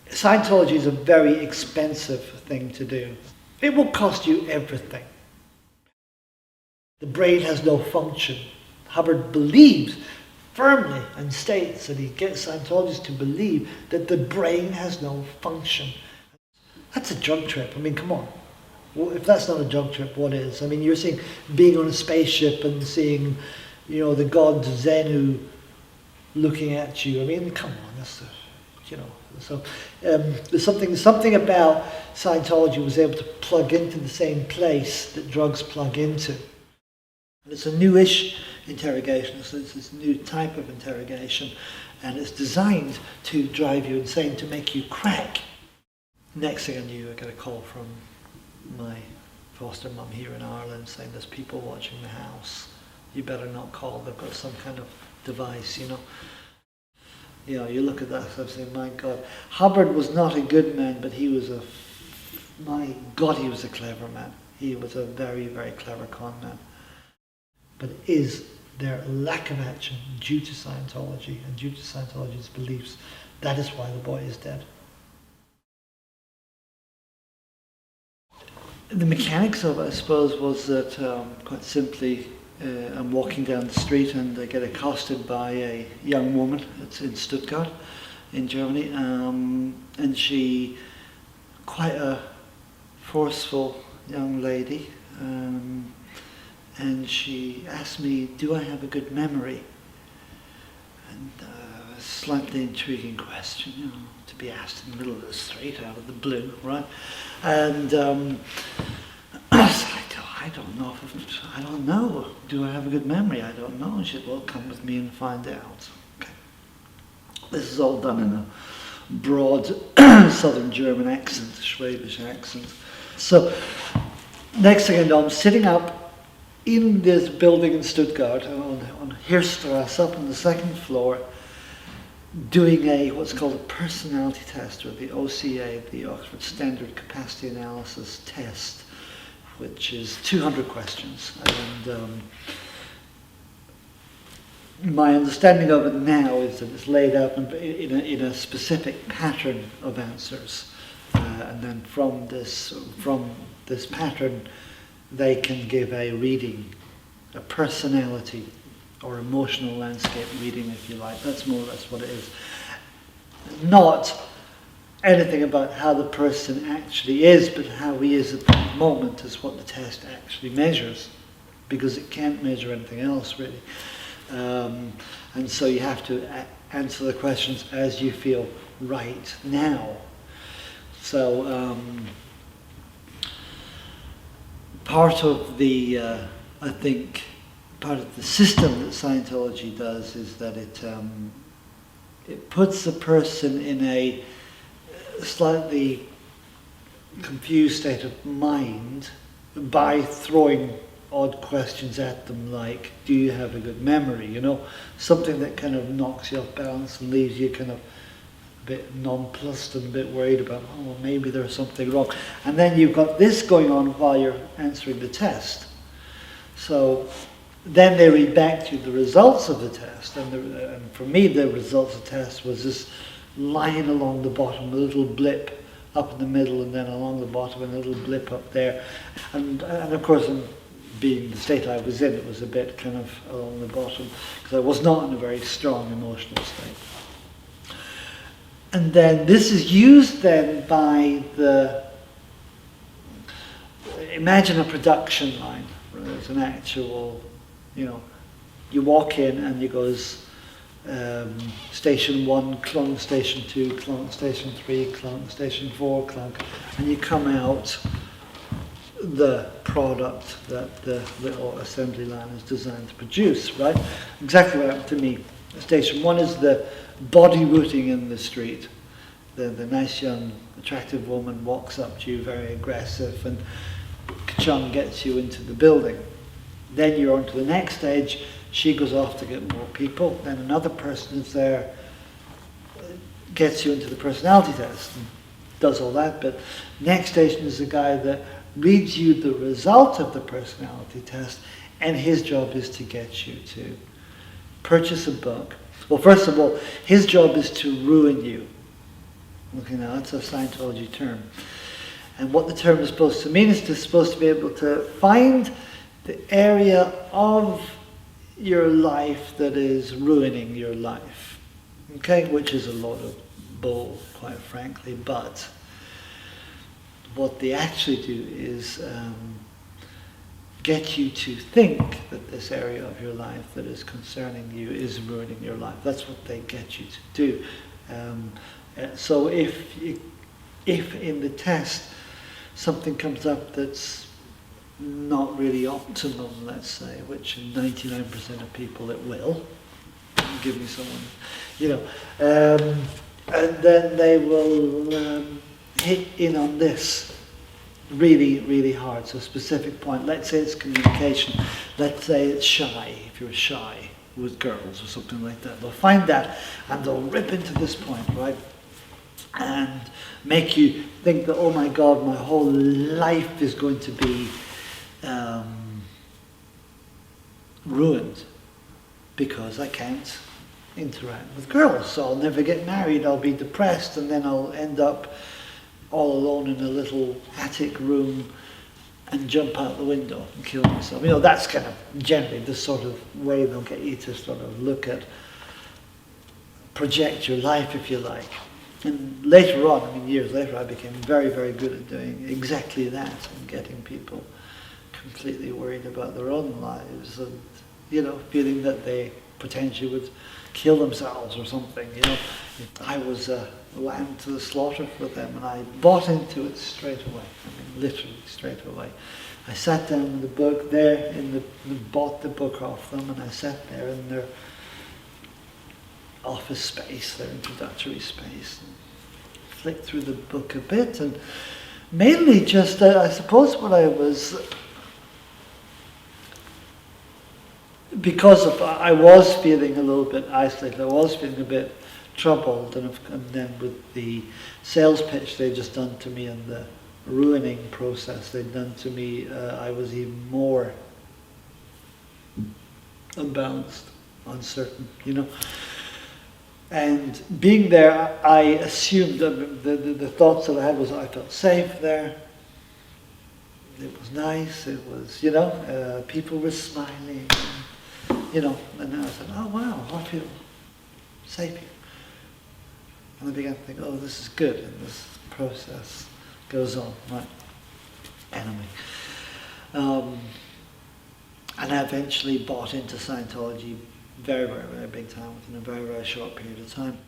Scientology is a very expensive thing to do. It will cost you everything. The brain has no function. Hubbard believes firmly and states that he gets Scientologists to believe that the brain has no function. That's a drug trip. I mean, come on. Well, if that's not a drug trip, what is? I mean, you're seeing being on a spaceship and seeing, the god Zenu looking at you. I mean, come on, that's So there's something about Scientology was able to plug into the same place that drugs plug into. And it's a newish interrogation. So it's this new type of interrogation, and it's designed to drive you insane, to make you crack. Next thing I knew, I got a call from my foster mum here in Ireland saying there's people watching the house. You better not call. They've got some kind of device, you look at that and say, my God. Hubbard was not a good man, but he was my God, he was a clever man. He was a very, very clever con man. But is there a lack of action due to Scientology and due to Scientology's beliefs? That is why the boy is dead. The mechanics of it, I suppose, was that quite simply, I'm walking down the street and I get accosted by a young woman. It's in Stuttgart, in Germany, and she, quite a forceful young lady, and she asked me, do I have a good memory? And a slightly intriguing question, to be asked in the middle of the street out of the blue, right? And I don't know. I don't know. Do I have a good memory? I don't know. And she said, well, come with me and find out. Okay. This is all done in a broad southern German accent, Schwäbish accent. So, next thing I know, I'm sitting up in this building in Stuttgart on Hirstrasse, up on the second floor, doing what's called a personality test, or the OCA, the Oxford Standard Capacity Analysis Test, which is 200 questions. And my understanding of it now is that it's laid out in a specific pattern of answers. And then from this pattern, they can give a reading, a personality or emotional landscape reading, if you like. That's more or less what it is. Not anything about how the person actually is, but how he is at that moment is what the test actually measures, because it can't measure anything else, really. And so you have to answer the questions as you feel right now. So part of the, I think, part of the system that Scientology does is that it puts the person in a slightly confused state of mind by throwing odd questions at them like, do you have a good memory? Something that kind of knocks you off balance and leaves you kind of a bit nonplussed and a bit worried about, maybe there's something wrong. And then you've got this going on while you're answering the test. So then they read back to you the results of the test, and for me the results of the test was this line along the bottom, a little blip up in the middle, and then along the bottom and a little blip up there. And of course, being the state I was in, it was a bit kind of along the bottom, because I was not in a very strong emotional state. And then this is used then by imagine a production line, where there's an actual, you walk in and you goes, station 1, clunk, station 2, clunk, station 3, clunk, station 4, clunk, and you come out the product that the little assembly line is designed to produce, right? Exactly what happened to me. Station 1 is the body rooting in the street. The nice young attractive woman walks up to you, very aggressive, and ka-chung gets you into the building. Then you're on to the next stage. She goes off to get more people. Then another person is there, gets you into the personality test, and does all that. But next station is the guy that reads you the result of the personality test, and his job is to get you to purchase a book. Well, first of all, his job is to ruin you. Okay, now that's a Scientology term. And what the term is supposed to mean is it's supposed to be able to find the area of your life that is ruining your life. Okay, which is a lot of bull, quite frankly, but what they actually do is get you to think that this area of your life that is concerning you is ruining your life. That's what they get you to do. So if in the test something comes up that's not really optimum, let's say, which in 99% of people it will, give me someone, and then they will hit in on this really, really hard. So a specific point, let's say it's communication, let's say it's shy, if you're shy with girls or something like that. They'll find that and they'll rip into this point, right? And make you think that, oh my God, my whole life is going to be ruined because I can't interact with girls. So I'll never get married, I'll be depressed, and then I'll end up all alone in a little attic room and jump out the window and kill myself. That's kind of generally the sort of way they'll get you to sort of look at, project your life, if you like. And later on, years later, I became very, very good at doing exactly that and getting people completely worried about their own lives and, feeling that they potentially would kill themselves or something. I was a lamb to the slaughter for them, and I bought into it straight away. Literally straight away. I sat down with the book there, bought the book off them, and I sat there in their office space, their introductory space, and flicked through the book a bit, and mainly just, I suppose what I was, because I was feeling a little bit isolated, I was feeling a bit troubled, and then with the sales pitch they'd just done to me and the ruining process they'd done to me, I was even more unbalanced, uncertain, And being there, I assumed the thoughts that I had was I felt safe there. It was nice. It was, people were smiling. And then I said, oh wow, I feel safe here. And I began to think, oh, this is good, and this process goes on, right? Anyway. And I eventually bought into Scientology very, very, very big time, within a very, very short period of time.